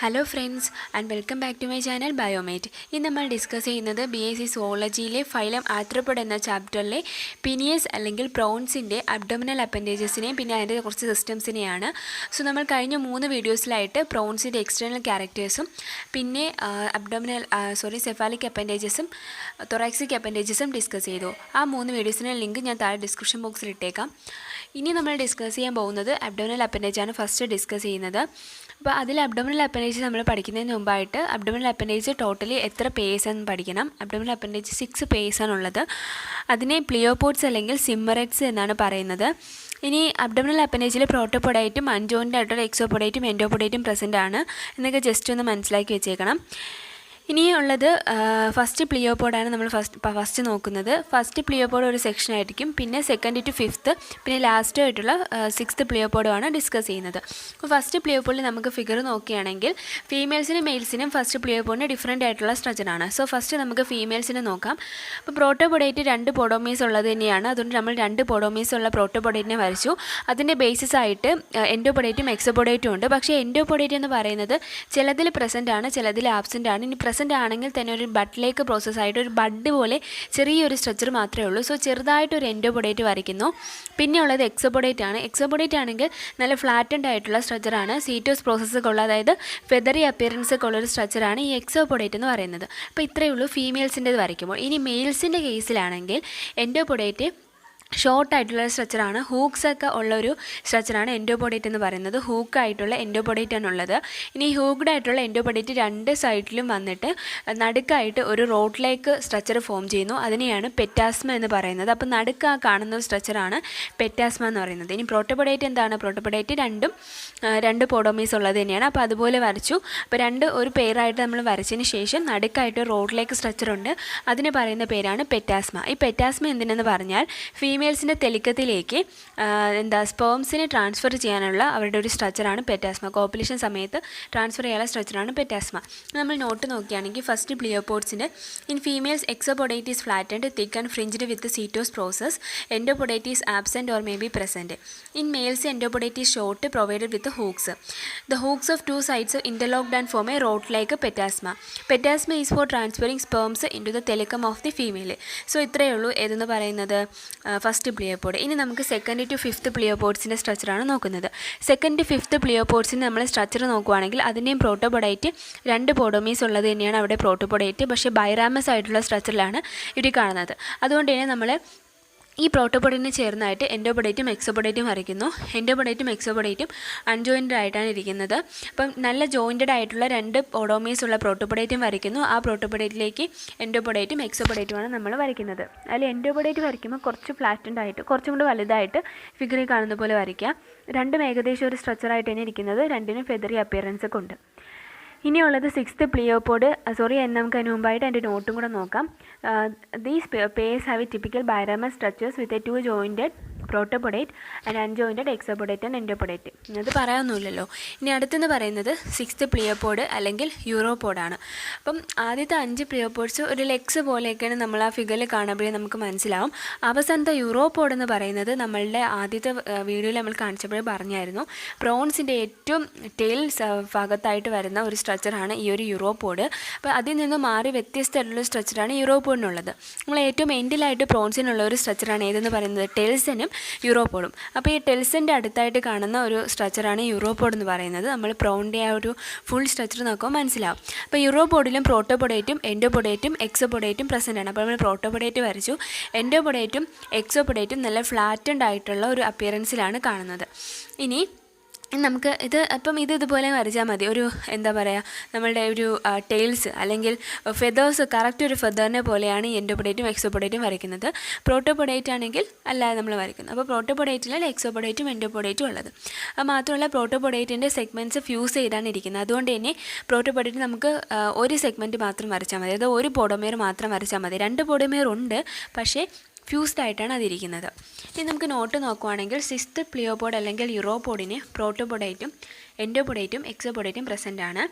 Hello friends and welcome back to my channel Biomate. ഇന്ന് നമ്മൾ discuss ചെയ്യുന്നത് BSc സുവോളജിയിലെ phylum arthropod എന്ന ചാപ്റ്ററിലെ പിനിയസ് അല്ലെങ്കിൽ പ്രോൺസിൻ്റെ അബ്ഡോമിനൽ അപ്പൻഡേജസിനെയും പിന്നെ അതിൻ്റെ കുറച്ച് സിസ്റ്റംസിനെയാണ്. സോ നമ്മൾ കഴിഞ്ഞ 3 വീഡിയോസിലായിട്ട് പ്രോൺസിൻ്റെ എക്സ്റ്റേണൽ ക്യാരക്ടേഴ്സും പിന്നെ സെഫാലിക് അപ്പൻഡേജസും തൊറാക്സിക് അപ്പൻഡേജസും ഡിസ്കസ് ചെയ്തു. ആ 3 വീഡിയോസിൻ്റെ ലിങ്ക് ഞാൻ താഴെ ഡിസ്ക്രിപ്ഷൻ ബോക്സിൽ ഇട്ടേക്കാം. ഇനി നമ്മൾ ഡിസ്കസ് ചെയ്യാൻ പോകുന്നത് അബ്ഡോമിനൽ അപ്പൻഡേജാണ് ഫസ്റ്റ് ഡിസ്കസ് ചെയ്യുന്നത്. അപ്പോൾ അതിൽ അബ്ഡോമിനൽ അപ്പൻഡേജ് നമ്മൾ പഠിക്കുന്നതിന് മുമ്പായിട്ട് അബ്ഡോമിനൽ അപ്പൻഡേജ് ടോട്ടലി എത്ര പേഴ്സ് എന്ന് പഠിക്കണം. Abdominal appendage 6 പേഴ്സാണുള്ളത്. അതിനെ പ്ലിയോപോഡ്സ് അല്ലെങ്കിൽ സിമ്മറെറ്റ്സ് എന്നാണ് പറയുന്നത്. ഇനി അബ്ഡോമിനൽ അപ്പൻഡേജിൽ പ്രോട്ടോപോഡായിട്ടും അൺജോയിൻഡ് ആയിട്ടുള്ള എക്സോപോഡേറ്റും എൻഡോപോഡേറ്റും പ്രസൻ്റ് ആണ് എന്നൊക്കെ ജസ്റ്റ് ഒന്ന് മനസ്സിലാക്കി വെച്ചേക്കണം. ഇനിയുള്ളത് ഫസ്റ്റ് പ്ലിയോപോഡാണ് നമ്മൾ ഫസ്റ്റ് നോക്കുന്നത്. ഫസ്റ്റ് പ്ലിയോപോഡ് ഒരു സെക്ഷൻ ആയിരിക്കും, പിന്നെ സെക്കൻഡ് ടു ഫിഫ്ത്ത്, പിന്നെ ലാസ്റ്റ് ആയിട്ടുള്ള 6th പ്ലിയോപോഡുമാണ് ഡിസ്കസ് ചെയ്യുന്നത്. അപ്പോൾ ഫസ്റ്റ് പ്ലിയോപോഡിൽ നമുക്ക് ഫിഗർ നോക്കുകയാണെങ്കിൽ ഫീമെയിൽസിനും മെയിൽസിനും ഫസ്റ്റ് പ്ലിയോപോഡിന് ഡിഫറെൻ്റ് ആയിട്ടുള്ള സ്ട്രക്ചറാണ്. സോ ഫസ്റ്റ് നമുക്ക് ഫീമെയിൽസിനെ നോക്കാം. അപ്പോൾ പ്രോട്ടോപോഡേറ്റ് 2 പോഡോമീസ് ഉള്ളത് തന്നെയാണ്. അതുകൊണ്ട് നമ്മൾ 2 പോഡോമീസ് ഉള്ള പ്രോട്ടോപോഡേറ്റിനെ വരച്ചു. അതിൻ്റെ ബേസിസ് ആയിട്ട് എൻഡോപോഡേറ്റും എക്സോപോഡേറ്റും ഉണ്ട്. പക്ഷേ എൻഡോപോഡേറ്റ് എന്ന് പറയുന്നത് ചിലതിൽ പ്രസൻ്റ് ആണ്, ചിലതിൽ ആബ്സെൻ്റ് ആണ്. ഇനി പ്രസൻ്റ് ആണെങ്കിൽ തന്നെ ഒരു ബഡിലേക്ക് പ്രോസസ് ആയിട്ട് ഒരു ബഡ് പോലെ ചെറിയൊരു സ്ട്രക്ചർ മാത്രമേ ഉള്ളൂ. സോ ചെറുതായിട്ടൊരു എൻഡോപോഡേറ്റ് വരയ്ക്കുന്നു. പിന്നെയുള്ളത് എക്സോപോഡേറ്റ് ആണ്. എക്സോപോഡേറ്റ് ആണെങ്കിൽ നല്ല ഫ്ലാറ്റൻഡ് ആയിട്ടുള്ള സ്ട്രക്ചറാണ്, സീറ്റോസ് പ്രോസസ്സൊക്കെ ഉള്ള, അതായത് ഫെദറി അപ്പിയറൻസ് ഒക്കെ ഉള്ളൊരു സ്ട്രക്ചറാണ് ഈ എക്സോപോഡേറ്റ് എന്ന് പറയുന്നത്. അപ്പോൾ ഇത്രയേ ഉള്ളൂ ഫീമെയിൽസിൻ്റെത് വരയ്ക്കുമ്പോൾ. ഇനി മെയിൽസിൻ്റെ കേസിലാണെങ്കിൽ എൻഡോപോഡേറ്റ് ഷോർട്ടായിട്ടുള്ള സ്ട്രക്ചറാണ്, ഹൂക്സ് ഒക്കെ ഉള്ളൊരു സ്ട്രക്ചറാണ് എൻഡോപോഡേറ്റ് എന്ന് പറയുന്നത്. ഹൂക്കായിട്ടുള്ള എൻഡോപോഡേറ്റ് ആണുള്ളത്. ഇനി ഹൂക്ഡ് ആയിട്ടുള്ള എൻഡോപോഡേറ്റ് 2 സൈഡിലും വന്നിട്ട് നടുക്കായിട്ട് ഒരു റോഡിലേക്ക് സ്ട്രക്ചർ ഫോം ചെയ്യുന്നു. അതിനെയാണ് പെറ്റാസ്മ എന്ന് പറയുന്നത്. അപ്പോൾ നടുക്ക് കാണുന്ന സ്ട്രക്ചറാണ് പെറ്റാസ്മ എന്ന് പറയുന്നത്. ഇനി പ്രോട്ടോപോഡേറ്റ് എന്താണ്? പ്രോട്ടോപോഡേറ്റ് 2 പോഡോമീസ് ഉള്ളത് തന്നെയാണ്. അപ്പോൾ അതുപോലെ വരച്ചു. അപ്പോൾ 2 ഒരു പെയറായിട്ട് നമ്മൾ വരച്ചതിന് ശേഷം നടുക്കായിട്ട് റോഡിലേക്ക് സ്ട്രക്ചറുണ്ട്. അതിന് പറയുന്ന പേരാണ് പെറ്റാസ്മ. ഈ പെറ്റാസ്മ എന്തിനെന്ന് പറഞ്ഞാൽ ഫീമെയിൽസിൻ്റെ തെലിക്കത്തിലേക്ക് സ്പേംസിനെ ട്രാൻസ്ഫർ ചെയ്യാനുള്ള അവരുടെ ഒരു സ്ട്രക്ചറാണ് പെറ്റാസ്മ. കോപ്പുലേഷൻ സമയത്ത് ട്രാൻസ്ഫർ ചെയ്യാനുള്ള സ്ട്രക്ചറാണ് പെറ്റാസ്മ. നമ്മൾ നോട്ട് നോക്കുകയാണെങ്കിൽ ഫസ്റ്റ് പ്ലിയോപോഡ്സിൻ്റെ in females exopodite is flattened, thick and fringed with setose process. Endopodite is absent or may be present. In males endopodite is short provided with hooks. The hooks of 2 sides interlocked and form a rod-like petasma. Petasma is for transferring sperms into the telecum of the female. So ഇത്രയേ ഉള്ളൂ ഏതെന്ന് പറയുന്നത് first പ്ലിയോപോഡ്. ഇനി നമുക്ക് second to fifth പ്ലിയോപോഡ്സിൻ്റെ സ്ട്രക്ചറാണ് നോക്കുന്നത്. Second 5th പ്ലിയോപോഡ്സിന് നമ്മൾ structure നോക്കുകയാണെങ്കിൽ അതിൻ്റെയും പ്രോട്ടോപോഡായിട്ട് 2 പോഡോമീസ് ഉള്ളത് തന്നെയാണ് അവിടെ പ്രോട്ടോപോഡായിട്ട്. പക്ഷേ ബൈറാമസ് ആയിട്ടുള്ള സ്ട്രക്ചറിലാണ് ഇവർ കാണുന്നത്. അതുകൊണ്ട് തന്നെ നമ്മൾ ഈ പ്രോട്ടോപോഡിന് ചേർന്നായിട്ട് എൻഡോപോഡേറ്റും എക്സോപോഡേറ്റും വരയ്ക്കുന്നു. എൻഡോപോഡേറ്റും എക്സോപോഡേറ്റും അൺജോയിൻറ്റഡ് ആയിട്ടാണ് ഇരിക്കുന്നത്. അപ്പം നല്ല ജോയിൻറ്റഡ് ആയിട്ടുള്ള 2 പോഡോമീസ് ഉള്ള പ്രോട്ടോപോഡേറ്റും വരയ്ക്കുന്നു. ആ പ്രോട്ടോപോഡേറ്റിലേക്ക് എൻഡോപോഡേറ്റും എക്സോപോഡേറ്റുമാണ് നമ്മൾ വരയ്ക്കുന്നത്. അതിൽ എൻഡോപോഡേറ്റ് വരയ്ക്കുമ്പോൾ കുറച്ച് ഫ്ലാറ്റൻഡ് ആയിട്ട് കുറച്ചും കൂടി വലുതായിട്ട് ഫിഗറിൽ കാണുന്ന പോലെ വരയ്ക്കുക. 2 ഏകദേശം ഒരു സ്ട്രക്ചറായിട്ട് തന്നെ ഇരിക്കുന്നത്. 2നും ഫെദറി അപ്പിയറൻസ് ഒക്കെ ഉണ്ട്. ഇനിയുള്ളത് 6th പ്ലിയോപോഡ്. നമുക്ക് അതിന് മുമ്പായിട്ട് എൻ്റെ നോട്ടും കൂടെ നോക്കാം. These pairs have a typical biramous structures with a 2 jointed protopodite and unjointed exopodite and endopodite. അത് പറയാനൊന്നുമില്ലല്ലോ. ഇനി അടുത്തെന്ന് പറയുന്നത് 6th പ്ലിയോപോഡ് അല്ലെങ്കിൽ യൂറോപോഡാണ്. അപ്പം ആദ്യത്തെ 5 പ്ലിയോപോഡ്സ് ഒരു ലെഗ്സ് പോലെയൊക്കെയാണ് നമ്മൾ ആ ഫിഗറിൽ കാണുമ്പോഴേ നമുക്ക് മനസ്സിലാവും. അവസാനത്തെ യൂറോപോഡ് എന്ന് പറയുന്നത് നമ്മളുടെ ആദ്യത്തെ വീഡിയോയിൽ നമ്മൾ കാണിച്ചപ്പോഴേ പറഞ്ഞായിരുന്നു, പ്രോൺസിൻ്റെ ഏറ്റവും ടെയിൽസ് ഭാഗത്തായിട്ട് വരുന്ന ഒരു സ്ട്രക്ചറാണ് ഈ ഒരു യൂറോപോഡ്. അപ്പോൾ അതിൽ നിന്ന് മാറി വ്യത്യസ്തമായിട്ടുള്ള സ്ട്രക്ചറാണ് യൂറോപോഡിനുള്ളത്. നമ്മൾ ഏറ്റവും എൻഡിലായിട്ട് പ്രോൺസിനുള്ള ഒരു സ്ട്രക്ചറാണ് ഏതെന്ന് പറയുന്നത് ടെൽസനും യൂറോപോഡും. അപ്പോൾ ഈ ടെൽസൻ്റെ അടുത്തായിട്ട് കാണുന്ന ഒരു സ്ട്രക്ചറാണ് യൂറോപോഡ് എന്ന് പറയുന്നത്. നമ്മൾ പ്രോണിൻ്റെ ആ ഒരു ഫുൾ സ്ട്രക്ചർ നോക്കുമ്പോൾ മനസ്സിലാവും. അപ്പോൾ യൂറോപോഡിലും പ്രോട്ടോപോഡേറ്റും എൻഡോപോഡേറ്റും എക്സോപോഡേറ്റും പ്രസൻ്റ് ആണ്. അപ്പോൾ നമ്മൾ പ്രോട്ടോപോഡേറ്റ് വരച്ചു. എൻഡോപോഡേറ്റും എക്സോപോഡേറ്റും നല്ല ഫ്ലാറ്റൻഡ് ആയിട്ടുള്ള ഒരു അപ്പിയറൻസിലാണ് കാണുന്നത്. ഇനി നമുക്ക് ഇതുപോലെ വരച്ചാൽ മതി. ഒരു നമ്മളുടെ ഒരു ടെയിൽസ് അല്ലെങ്കിൽ ഫെദേഴ്സ് കറക്റ്റ് ഒരു ഫെദറിനെ പോലെയാണ് ഈ എൻഡോപോഡേറ്റും എക്സോപോഡേറ്റും വരയ്ക്കുന്നത്. പ്രോട്ടോപോഡേറ്റ് ആണെങ്കിൽ അല്ലാതെ നമ്മൾ വരയ്ക്കുന്നത്. അപ്പോൾ പ്രോട്ടോപോഡേറ്റിൽ എക്സോപോഡേറ്റും എൻഡോപോഡേറ്റും ഉള്ളത്. അത് മാത്രമല്ല പ്രോട്ടോപോഡേറ്റിൻ്റെ സെഗ്മെൻറ്റ്സ് ഫ്യൂസ് ചെയ്താണ് ഇരിക്കുന്നത്. അതുകൊണ്ട് തന്നെ പ്രോട്ടോപോഡേറ്റ് നമുക്ക് ഒരു സെഗ്മെൻറ്റ് മാത്രം വരച്ചാൽ മതി. അതായത് ഒരു പോഡോമിയർ മാത്രം വരച്ചാൽ മതി. 2 പോഡോമിയർ ഉണ്ട്, പക്ഷേ ഫ്യൂസ്ഡ് ആയിട്ടാണ് അതിരിക്കുന്നത്. ഇനി നമുക്ക് നോട്ട് നോക്കുവാണെങ്കിൽ 6th പ്ലിയോപോഡ് അല്ലെങ്കിൽ യൂറോപോഡിന് പ്രോട്ടോപോഡേറ്റും എൻഡോപോഡേറ്റും എക്സോപോഡേറ്റും പ്രസൻ്റ് ആണ്.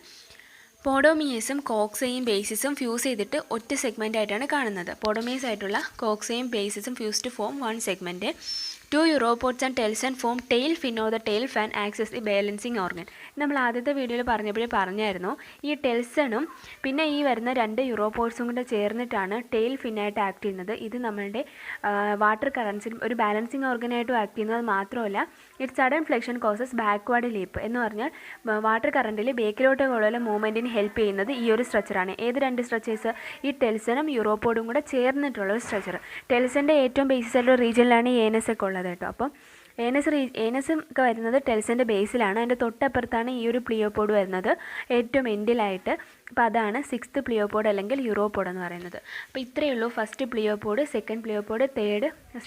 പോഡോമിയസും കോക്സയും ബേസിസും ഫ്യൂസ് ചെയ്തിട്ട് ഒറ്റ സെഗ്മെൻ്റ് ആയിട്ടാണ് കാണുന്നത്. പോഡോമിയസ് ആയിട്ടുള്ള കോക്സയും ബേസിസും fuse to form 1 segment. Two uropods and telson form tail fin of the tail fan acts as the balancing organ. നമ്മൾ ആദ്യത്തെ വീഡിയോയിൽ പറഞ്ഞായിരുന്നു ഈ ടെൽസണും പിന്നെ ഈ വരുന്ന 2 യൂറോപോഡ്സും കൂടെ ചേർന്നിട്ടാണ് ടെയിൽ ഫിന്നായിട്ട് ആക്ട് ചെയ്യുന്നത്. ഇത് നമ്മളുടെ വാട്ടർ കറൻസിൽ ഒരു ബാലൻസിങ് ഓർഗനായിട്ടും ആക്ട് ചെയ്യുന്നത് മാത്രമല്ല, it sudden flexion causes backward leap എന്ന് പറഞ്ഞാൽ വാട്ടർ കറണ്ടിൽ ബേക്കിലോട്ടുള്ള മൂവ്മെൻറ്റിന് ഹെൽപ്പ് ചെയ്യുന്നത് ഈ ഒരു സ്ട്രക്ചറാണ്. ഏത് 2 സ്ട്രക്ചേഴ്സ്? ഈ ടെൽസണും യൂറോപോഡും കൂടെ ചേർന്നിട്ടുള്ള ഒരു സ്ട്രക്ചർ. ടെൽസൻ്റെ ഏറ്റവും ബേസിസ് ആയിട്ടുള്ള റീജിയനിലാണ് ഈ ഏനസ് ഒക്കെ ഉള്ളത് കേട്ടോ. അപ്പം ഏനസും ഒക്കെ വരുന്നത് ടെൽസൻ്റെ ബേസിലാണ്. അതിൻ്റെ തൊട്ടപ്പുറത്താണ് ഈ ഒരു പ്ലിയോപോഡ് വരുന്നത്, ഏറ്റവും എൻഡിലായിട്ട്. അപ്പോൾ അതാണ് 6th പ്ലിയോപോഡ് അല്ലെങ്കിൽ യൂറോപോഡ് എന്ന് പറയുന്നത്. അപ്പോൾ ഇത്രയേ ഉള്ളൂ. First pleopod, second pleopod,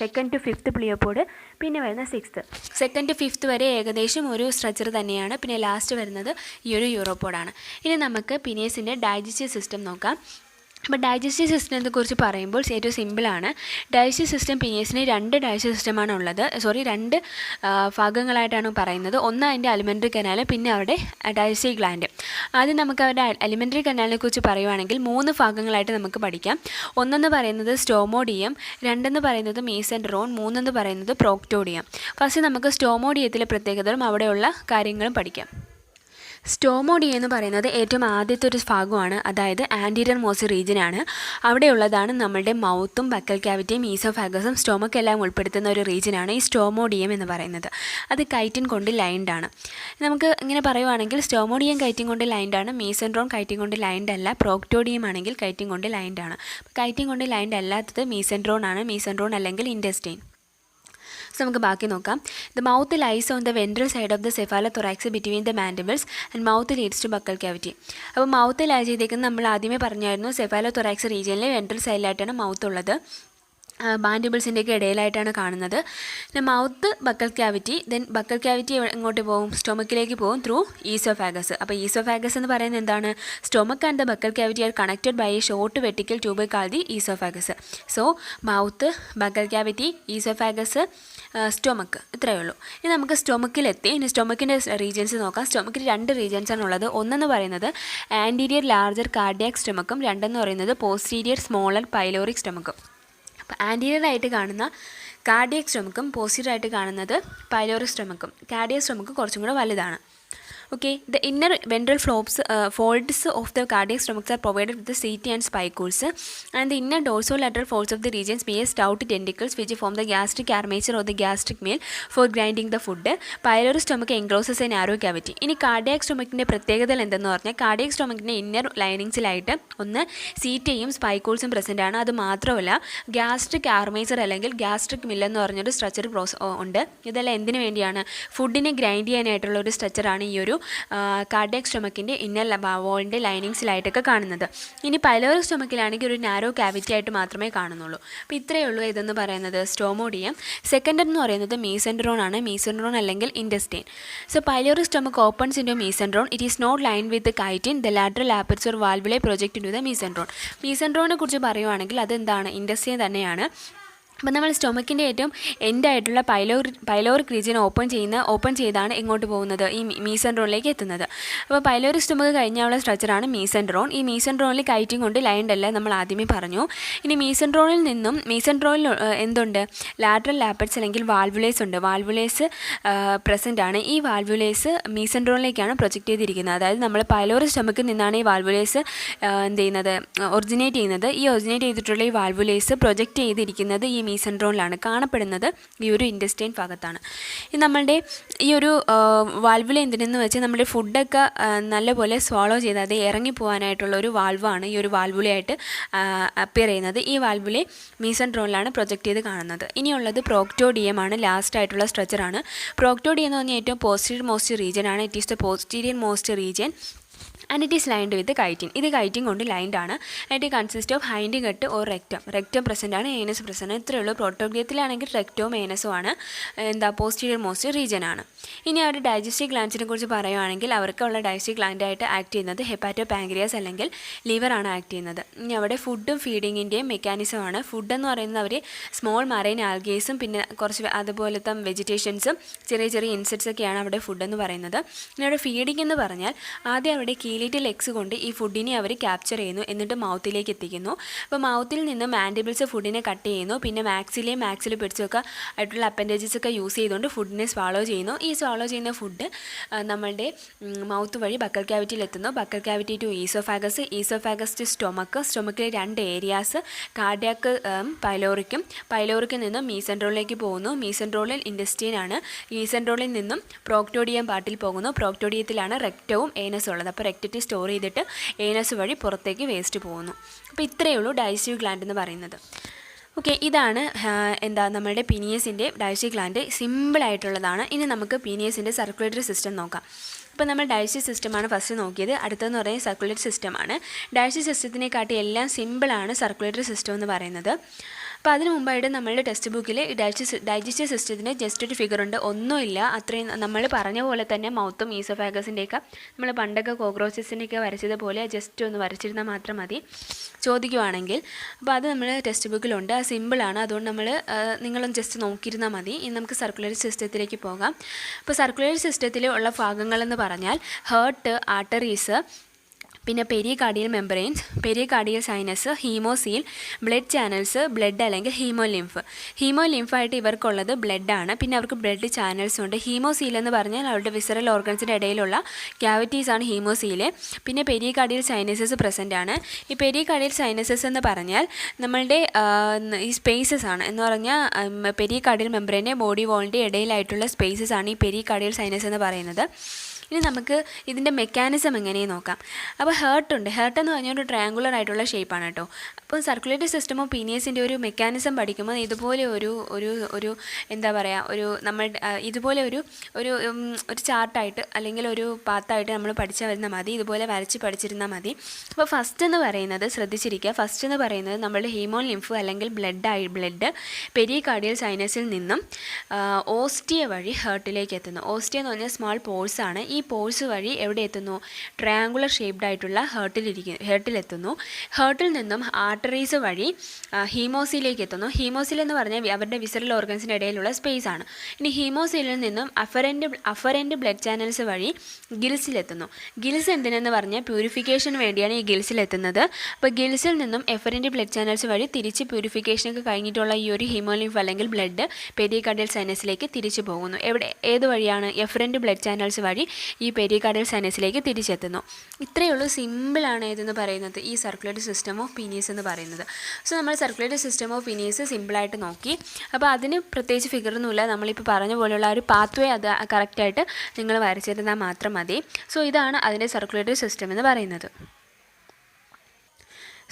second to 5th pleopod, പിന്നെ വരുന്ന 6th. സെക്കൻഡ് ടു 5th വരെ ഏകദേശം ഒരു സ്ട്രക്ചർ തന്നെയാണ്. പിന്നെ ലാസ്റ്റ് വരുന്നത് ഈ ഒരു യൂറോപോഡാണ്. ഇനി നമുക്ക് പിനിയസിൻ്റെ ഡൈജസ്റ്റീവ് സിസ്റ്റം നോക്കാം. അപ്പോൾ ഡൈജസ്റ്റീവ് സിസ്റ്റത്തെ കുറിച്ച് പറയുമ്പോൾ ഏറ്റവും സിമ്പിളാണ്. ഡൈജസ്റ്റീവ് സിസ്റ്റം പിനിയസിന് 2 ഡൈജസ്റ്റീവ് സിസ്റ്റമാണ് ഉള്ളത്. 2 ഭാഗങ്ങളായിട്ടാണ് പറയുന്നത്. ഒന്ന് അതിൻ്റെ അലിമെൻ്ററി കനാൽ, പിന്നെ അവരുടെ ഡൈജസ്റ്റീവ് ഗ്ലാൻഡ്. ആദ്യം നമുക്ക് അവരുടെ അലിമെൻ്ററി കനാലിനെ കുറിച്ച് പറയുവാണെങ്കിൽ 3 ഭാഗങ്ങളായിട്ട് നമുക്ക് പഠിക്കാം. ഒന്നെന്ന് പറയുന്നത് സ്റ്റോമോഡിയം, 2 പറയുന്നത് മീസെൻട്രോൺ, 3 പറയുന്നത് പ്രോക്ടോഡിയം. ഫസ്റ്റ് നമുക്ക് സ്റ്റോമോഡിയത്തിലെ പ്രത്യേകതകളും അവിടെയുള്ള കാര്യങ്ങളും പഠിക്കാം. സ്റ്റോമോഡിയം എന്ന് പറയുന്നത് ഏറ്റവും ആദ്യത്തെ ഒരു ഭാഗമാണ്, അതായത് ആൻറ്റീരിയർ മോസ്റ്റ് റീജിയനാണ്. അവിടെയുള്ളതാണ് നമ്മളുടെ മൗത്തും ബക്കൽ ക്യാവിറ്റിയും ഈസോഫാഗസും സ്റ്റൊമക്ക് എല്ലാം ഉൾപ്പെടുത്തുന്ന ഒരു റീജിയനാണ് ഈ സ്റ്റോമോഡിയം എന്ന് പറയുന്നത്. അത് കൈറ്റിൻ കൊണ്ട് ലൈൻഡ് ആണ്. നമുക്ക് ഇങ്ങനെ പറയുവാണെങ്കിൽ സ്റ്റോമോഡിയം കൈറ്റിൻ കൊണ്ട് ലൈൻഡ് ആണ്, മീസെൻട്രോൺ കൈറ്റിൻ കൊണ്ട് ലൈൻഡ് അല്ല, പ്രോക്ടോഡിയം ആണെങ്കിൽ കൈറ്റിൻ കൊണ്ട് ലൈൻഡ് ആണ്. കൈറ്റിൻ കൊണ്ട് ലൈൻഡ് അല്ലാത്തത് മീസെൻട്രോൺ ആണ്, മീസെൻട്രോൺ അല്ലെങ്കിൽ ഇൻറ്റെസ്റ്റൈൻ. നമുക്ക് ബാക്കി നോക്കാം. The mouth lies on the ventral side of the cephalothorax between the mandibles and mouth leads to buccal cavity. അപ്പോൾ മൗത്ത് ലൈ ചെയ്തേക്കുന്നത് നമ്മൾ ആദ്യമേ പറഞ്ഞായിരുന്നു, സെഫാലോതൊറാക്സ് റീജിയനിലെ വെൻട്രൽ സൈഡിലായിട്ടാണ് മൗത്ത് ഉള്ളത്. മാൻഡിബിൾസിൻ്റെയൊക്കെ ഇടയിലായിട്ടാണ് കാണുന്നത്. Mouth buccal cavity, then buccal cavity എങ്ങോട്ട് പോകും? സ്റ്റൊമക്കിലേക്ക് പോകും ത്രൂ ഈസോഫാഗസ്. അപ്പോൾ ഈസോഫാഗസ് എന്ന് പറയുന്നത് എന്താണ്? Stomach and the buccal cavity are connected by a short vertical tube called the oesophagus. So mouth, buccal cavity, oesophagus, stomach, ഇത്രയേ ഉള്ളൂ. ഇനി നമുക്ക് സ്റ്റൊമക്കിലെത്തി. ഇനി സ്റ്റൊമക്കിൻ്റെ റീജിയൻസ് നോക്കാം. സ്റ്റൊമക്കിൽ 2 റീജിയൻസാണ് ഉള്ളത്. ഒന്നെന്ന് പറയുന്നത് ആൻറ്റീരിയർ ലാർജർ കാർഡിയാക് സ്റ്റൊമക്കും, 2 പറയുന്നത് പോസ്റ്റീരിയർ സ്മോളർ പൈലോറിക് സ്റ്റൊമക്കും. അപ്പോൾ ആൻറ്റീരിയർ ആയിട്ട് കാണുന്ന കാർഡിയക് സ്റ്റൊമക്കും പോസ്റ്റീരിയർ ആയിട്ട് കാണുന്നത് പൈലോറിക് സ്റ്റൊമക്കും. കാർഡിയക് സ്റ്റൊമക്ക് കുറച്ചും കൂടെ വലുതാണ്. Okay, the inner ventral folds of the cardiac stomachs are provided with the CT and spicules, and the inner dorsolateral folds of the regions bear stout tentacles which form the gastric armature or the gastric meal for grinding the food. Pyloric stomach encloses a narrow cavity. ഇനി cardiac സ്റ്റൊമക്കിൻ്റെ പ്രത്യേകത എന്തെന്ന് പറഞ്ഞാൽ, cardiac സ്റ്റൊമക്കിൻ്റെ inner ലൈനിങ്സിലായിട്ട് ഒന്ന് സീറ്റയും സ്പൈക്കൂൾസും present ആണ്. അത് മാത്രമല്ല gastric armature അല്ലെങ്കിൽ gastric mill എന്ന് പറഞ്ഞൊരു സ്ട്രക്ചർ ഉണ്ട്. ഇതെല്ലാം എന്തിനു വേണ്ടിയാണ്? ഫുഡിനെ ഗ്രൈൻഡ് ചെയ്യാനായിട്ടുള്ള ഒരു സ്ട്രക്ചറാണ് ഈ ഒരു കാർഡിയാക് സ്റ്റൊമക്കിൻ്റെ ഇന്നർ വോളിൻ്റെ ലൈനിങ്സിലായിട്ടൊക്കെ കാണുന്നത്. ഇനി പൈലോറിക് സ്റ്റൊമക്കിലാണെങ്കിൽ ഒരു നാരോ ക്യാവിറ്റി ആയിട്ട് മാത്രമേ കാണുന്നുള്ളൂ. അപ്പോൾ ഇത്രയേ ഉള്ളൂ ഇതെന്ന് പറയുന്നത് സ്റ്റോമോഡിയം. സെക്കൻഡ് എന്ന് പറയുന്നത് മീസെൻട്രോൺ ആണ്, മീസെൻട്രോൺ അല്ലെങ്കിൽ intestine. So pyloric stomach opens into mesenteron. It is not line with chitin. The lateral aperture valvulae project into the mesenteron. മീസെൻട്രോണിനെ കുറിച്ച് പറയുവാണെങ്കിൽ അതെന്താണ്? ഇൻറ്റെസ്റ്റൈൻ തന്നെയാണ്. അപ്പോൾ നമ്മൾ സ്റ്റൊമക്കിൻ്റെ ഏറ്റവും എൻഡായിട്ടുള്ള പൈലോറിക് റീജിയൻ ഓപ്പൺ ചെയ്താണ് എങ്ങോട്ട് പോകുന്നത്? ഈ മീസെൻട്രോണിലേക്ക് എത്തുന്നത്. അപ്പോൾ പൈലോറിക് സ്റ്റൊമക്ക് കഴിഞ്ഞുള്ള സ്ട്രക്ചറാണ് മീസെൻട്രോൺ. ഈ മീസെൻട്രോണിൽ കൈറ്റിങ് കൊണ്ട് ലൈൻഡ് അല്ല, നമ്മൾ ആദ്യമേ പറഞ്ഞു. ഇനി മീസെൻട്രോണിൽ എന്തുണ്ട്? ലാറ്ററൽ ലാപ്പറ്റ്സ് അല്ലെങ്കിൽ വാൽവുലേസ് ഉണ്ട്. വാൽവുലേസ് പ്രസൻ്റ് ആണ്. ഈ വാൽവുലേസ് മീസെൻട്രോണിലേക്കാണ് പ്രൊജക്റ്റ് ചെയ്തിരിക്കുന്നത്. അതായത് നമ്മൾ പൈലോറിക് സ്റ്റൊമക്കിൽ നിന്നാണ് ഈ വാൽവുലേസ് ഒറിജിനേറ്റ് ചെയ്യുന്നത്. ഈ ഒറിജിനേറ്റ് ചെയ്തിട്ടുള്ള ഈ വാൽവുലേസ് പ്രൊജക്റ്റ് ചെയ്തിരിക്കുന്നത് ഈ മീസെൻട്രോണിലാണ് കാണപ്പെടുന്നത്, ഈ ഒരു ഇൻറ്റെസ്റ്റൈൻ ഭാഗത്താണ്. നമ്മളുടെ ഈ ഒരു വാൽവുല എന്തിനെന്ന് വെച്ചാൽ നമ്മുടെ ഫുഡൊക്കെ നല്ലപോലെ സ്വാളോ ചെയ്ത് അത് ഇറങ്ങിപ്പോകാനായിട്ടുള്ള ഒരു വാൽവാണ് ഈ ഒരു വാൽവുലയായിട്ട് അപ്പിയർ ചെയ്യുന്നത്. ഈ വാൽവുലെ മീസെൻട്രോണിലാണ് പ്രൊജക്റ്റ് ചെയ്ത് കാണുന്നത്. ഇനിയുള്ളത് പ്രോക്ടോഡിയം ആണ്, ലാസ്റ്റ് ആയിട്ടുള്ള സ്ട്രക്ചറാണ്. പ്രോക്ടോഡിയം എന്ന് പറഞ്ഞാൽ ഏറ്റവും പോസ്റ്റീരിയർ മോസ്റ്റ് റീജിയൻ ആണ്. It is the posterior most region and it is lined with chitin. ഇത് കൈറ്റിൻ കൊണ്ട് ലൈൻഡ് ആണ്. And it consist of hind gut or rectum present ആണ്, ഏനസ് പ്രസൻ്റ്. ഇത്രയേ ഉള്ളൂ. പ്രോട്ടോഗ്ലിയത്തിലാണെങ്കിൽ റെക്റ്റവും ഏനസും ആണ് പോസ്റ്റീരിയർ മോസ്റ്റ് റീജിയൻ ആണ്. ഇനി അവരുടെ ഡൈജസ്റ്റീവ് ഗ്ലാൻസിനെ കുറിച്ച് പറയുകയാണെങ്കിൽ അവർക്കുള്ള ഡൈജസ്റ്റീവ് ഗ്ലാൻഡായിട്ട് ആക്ട് ചെയ്യുന്നത് ഹെപ്പാറ്റോ പാങ്ക്രിയാസ് അല്ലെങ്കിൽ ലിവറാണ് ആക്ട് ചെയ്യുന്നത്. ഇനി അവിടെ ഫുഡും ഫീഡിങ്ങിൻ്റെയും മെക്കാനിസമാണ്. ഫുഡെന്ന് പറയുന്നത് അവർ സ്മോൾ മറൈൻ ആൽഗേസും പിന്നെ കുറച്ച് അതുപോലത്തെ വെജിറ്റേഷൻസും ചെറിയ ചെറിയ ഇൻസെക്ട്സ് ഒക്കെയാണ് അവിടെ ഫുഡെന്ന് പറയുന്നത്. ഇനി അവിടെ ഫീഡിംഗ് എന്ന് പറഞ്ഞാൽ ആദ്യം അവിടെ കീൽ ഹൈലൈറ്റ് ലെഗ്സ് കൊണ്ട് ഈ ഫുഡിനെ അവർ ക്യാപ്ചർ ചെയ്യുന്നു, എന്നിട്ട് മൗത്തിലേക്ക് എത്തിക്കുന്നു. അപ്പോൾ മൗത്തിൽ നിന്ന് മാൻഡിബിൾസ് ഫുഡിനെ കട്ട് ചെയ്യുന്നു. പിന്നെ മാക്സിൽ പിടിച്ചൊക്കെ ആയിട്ടുള്ള അപ്പൻഡേജസ് ഒക്കെ യൂസ് ചെയ്തുകൊണ്ട് ഫുഡിനെ സ്വാളോ ചെയ്യുന്നു. ഈ സ്വാളോ ചെയ്യുന്ന ഫുഡ് നമ്മളുടെ മൗത്ത് വഴി ബക്കൽ ക്യാവിറ്റിയിൽ എത്തുന്നു. Buccal cavity to oesophagus to സ്റ്റൊമക്കിലെ 2 ഏരിയാസ് കാർഡിയാക്ക് പൈലോറിക്കിൽ നിന്നും മീസെൻട്രോളിലേക്ക് പോകുന്നു. മീസെൻട്രോളിൽ ഇൻഡസ്റ്റൈൻ ആണ്. മീസെൻട്രോളിൽ നിന്നും പ്രോക്ടോഡിയം പാർട്ടിൽ പോകുന്നു. പ്രോക്ടോഡിയത്തിലാണ് റെക്റ്റവും ഏനസും ഉള്ളത്. അപ്പോൾ റെക്റ്റത്തിൽ സ്റ്റോർ ചെയ്തിട്ട് ഏനസ് വഴി പുറത്തേക്ക് വേസ്റ്റ് പോകുന്നു. അപ്പോൾ ഇത്രയേ ഉള്ളൂ ഡൈജസ്റ്റീവ് ഗ്ലാൻഡ് എന്ന് പറയുന്നത്. ഓക്കെ, ഇതാണ് നമ്മളുടെ പീനിയസിൻ്റെ ഡൈജസ്റ്റീവ് ഗ്ലാൻഡ്. സിമ്പിളായിട്ടുള്ളതാണ്. ഇനി നമുക്ക് പീനിയസിൻ്റെ സർക്കുലേറ്ററി സിസ്റ്റം നോക്കാം. അപ്പോൾ നമ്മൾ ഡൈജസ്റ്റീവ് സിസ്റ്റമാണ് ഫസ്റ്റ് നോക്കിയത്. അടുത്തതെന്ന് പറയുന്നത് സർക്കുലേറ്ററി സിസ്റ്റമാണ്. ഡൈജസ്റ്റീവ് സിസ്റ്റത്തിനെക്കാട്ടി എല്ലാം സിമ്പിളാണ് സർക്കുലേറ്ററി സിസ്റ്റം എന്ന് പറയുന്നത്. അപ്പോൾ അതിന് മുമ്പായിട്ട് നമ്മളുടെ ടെക്സ്റ്റ് ബുക്കിൽ ഡൈജസ്റ്റീവ് സിസ്റ്റത്തിന് ജസ്റ്റ് ഒരു ഫിഗർ ഉണ്ട്, ഒന്നുമില്ല. അത്രയും നമ്മൾ പറഞ്ഞ പോലെ തന്നെ മൗത്തും ഈസോഫാഗസിൻ്റെയൊക്കെ നമ്മൾ പണ്ടൊക്കെ കോക്രോച്ചസിൻ്റെയൊക്കെ വരച്ചതുപോലെ ജസ്റ്റ് ഒന്ന് വരച്ചിരുന്നാൽ മാത്രം മതി ചോദിക്കുവാണെങ്കിൽ. അപ്പോൾ അത് നമ്മൾ ടെക്സ്റ്റ് ബുക്കിലുണ്ട്. അത് സിമ്പിളാണ്. അതുകൊണ്ട് നിങ്ങളൊന്ന് ജസ്റ്റ് നോക്കിയിരുന്നാൽ മതി. ഇനി നമുക്ക് സർക്കുലേറ്ററി സിസ്റ്റത്തിലേക്ക് പോകാം. അപ്പോൾ സർക്കുലേറ്ററി സിസ്റ്റത്തിൽ ഉള്ള ഭാഗങ്ങളെന്ന് പറഞ്ഞാൽ ഹേർട്ട്, ആർട്ടറീസ്, പിന്നെ pericardial membranes, pericardial sinus, haemocele, blood channels, blood അല്ലെങ്കിൽ ഹീമോലിംഫായിട്ട് ഇവർക്കുള്ളത് ബ്ലഡാണ്. പിന്നെ അവർക്ക് ബ്ലഡ് ചാനൽസും ഉണ്ട്. ഹീമോസീൽ എന്ന് പറഞ്ഞാൽ അവരുടെ വിസറൽ ഓർഗൻസിൻ്റെ ഇടയിലുള്ള ക്യാവിറ്റീസാണ് ഹീമോസീൽ. പിന്നെ പെരികാർഡിയൽ സൈനസസ് പ്രസൻ്റ് ആണ്. ഈ പെരികാർഡിയൽ സൈനസസ് എന്ന് പറഞ്ഞാൽ നമ്മളുടെ ഈ സ്പേസസ് ആണ്. എന്ന് പറഞ്ഞാൽ പെരികാർഡിയൽ മെമ്പറൈൻ്റെ ബോഡി വോളിൻ്റെ ഇടയിലായിട്ടുള്ള സ്പേസസ് ആണ് ഈ പെരികാർഡിയൽ സൈനസ് എന്ന് പറയുന്നത്. ഇനി നമുക്ക് ഇതിൻ്റെ മെക്കാനിസം എങ്ങനെയെന്ന് നോക്കാം. അപ്പോൾ ഹേർട്ട് എന്ന് പറഞ്ഞാൽ ഒരു ട്രയാങ്കുലർ ആയിട്ടുള്ള ഷേപ്പാണ് കേട്ടോ. അപ്പോൾ സർക്കുലേറ്ററി സിസ്റ്റം ഓഫ് പീനിയസിൻ്റെ ഒരു മെക്കാനിസം പഠിക്കുമ്പോൾ ഇതുപോലെ ഒരു എന്താ പറയുക, നമ്മൾ ഇതുപോലെ ഒരു ചാർട്ടായിട്ട് അല്ലെങ്കിൽ ഒരു പാത്തായിട്ട് നമ്മൾ പഠിച്ചാൽ വരുന്നാൽ മതി. ഇതുപോലെ വരച്ച് പഠിച്ചിരുന്നാൽ മതി. അപ്പോൾ ഫസ്റ്റ് എന്ന് പറയുന്നത് ശ്രദ്ധിച്ചിരിക്കുക. ഫസ്റ്റ് എന്ന് പറയുന്നത് നമ്മളുടെ ഹീമോൺ ലിംഫ് അല്ലെങ്കിൽ ബ്ലഡ് പെരികാർഡിയൽ സൈനസിൽ നിന്നും ഓസ്റ്റിയ വഴി ഹേർട്ടിലേക്ക് എത്തുന്നു. ഓസ്റ്റിയ എന്ന് പറഞ്ഞാൽ സ്മാൾ പോഴ്സ് ആണ്. ഈ പോഴ്സ് വഴി എവിടെ എത്തുന്നു? ട്രയാങ്കുലർ ഷേപ്ഡ് ആയിട്ടുള്ള ഹേർട്ടിലെത്തുന്നു. ഹേർട്ടിൽ നിന്നും ആർട്ടറീസ് വഴി ഹീമോസീലേക്ക് എത്തുന്നു. ഹീമോസീൽ എന്ന് പറഞ്ഞാൽ അവരുടെ വിസറൽ ഓർഗൻസിൻ്റെ ഇടയിലുള്ള സ്പേസ് ആണ്. ഇനി ഹീമോസീലിൽ നിന്നും അഫറൻറ്റ് ബ്ലഡ് ചാനൽസ് വഴി ഗിൽസിലെത്തുന്നു. ഗിൽസ് എന്തിനെന്ന് പറഞ്ഞാൽ പ്യൂരിഫിക്കേഷന് വേണ്ടിയാണ് ഈ ഗിൽസിലെത്തുന്നത്. അപ്പോൾ ഗിൽസിൽ നിന്നും എഫറൻറ്റ് ബ്ലഡ് ചാനൽസ് വഴി തിരിച്ച് പ്യൂരിഫിക്കേഷനൊക്കെ കഴിഞ്ഞിട്ടുള്ള ഈ ഒരു ഹീമോലിംഫ് അല്ലെങ്കിൽ ബ്ലഡ് പെരികാർഡിയൽ സൈനസിലേക്ക് തിരിച്ചു പോകുന്നു. ഏത് വഴിയാണ്? എഫറൻറ്റ് ബ്ലഡ് ചാനൽസ് വഴി ഈ പെരികാർഡിയൽ സൈനസിലേക്ക് തിരിച്ചെത്തുന്നു. ഇത്രയേ ഉള്ളൂ. സിമ്പിളാണ് ഏതെന്ന് പറയുന്നത് ഈ സർക്കുലേറ്ററി സിസ്റ്റം ഓഫ് പീനിയസ് എന്ന് പറയുന്നത്. സോ നമ്മൾ സർക്കുലേറ്ററി സിസ്റ്റം ഓഫ് പീനിയസ് സിമ്പിളായിട്ട് നോക്കി. അപ്പോൾ അതിന് പ്രത്യേകിച്ച് ഫിഗറൊന്നുമില്ല. നമ്മളിപ്പോൾ പറഞ്ഞ പോലെയുള്ള ഒരു പാത്വേ അത് കറക്റ്റായിട്ട് നിങ്ങൾ വരച്ചിരുന്നാൽ മാത്രം മതി. സോ ഇതാണ് അതിൻ്റെ സർക്കുലേറ്ററി സിസ്റ്റം എന്ന് പറയുന്നത്.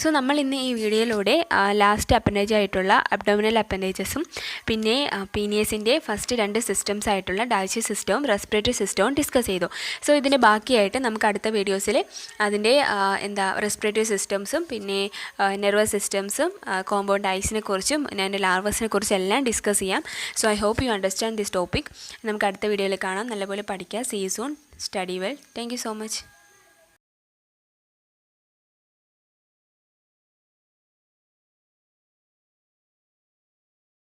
സോ നമ്മൾ ഇന്ന് ഈ വീഡിയോയിലൂടെ ലാസ്റ്റ് അപ്പൻഡേജ് ആയിട്ടുള്ള അബ്ഡോമിനൽ അപ്പൻഡേജസും പിന്നെ പീനിയസിൻ്റെ ഫസ്റ്റ് 2 സിസ്റ്റംസ് ആയിട്ടുള്ള ഡൈജസ്റ്റീവ് സിസ്റ്റവും റെസ്പിറേറ്ററി സിസ്റ്റവും ഡിസ്കസ് ചെയ്തു. സോ ഇതിൻ്റെ ബാക്കിയായിട്ട് നമുക്ക് അടുത്ത വീഡിയോസിൽ അതിൻ്റെ റെസ്പിറേറ്ററി സിസ്റ്റംസും പിന്നെ നെർവസ് സിസ്റ്റംസും കോമ്പൗണ്ട് ഐസിനെ കുറിച്ചും അതിൻ്റെ ലാർവസിനെ കുറിച്ചും എല്ലാം ഡിസ്കസ് ചെയ്യാം. So I hope you understand this topic. നമുക്ക് അടുത്ത വീഡിയോയിൽ കാണാം. നല്ലപോലെ പഠിക്കുക. See you soon. Study well. Thank you so much.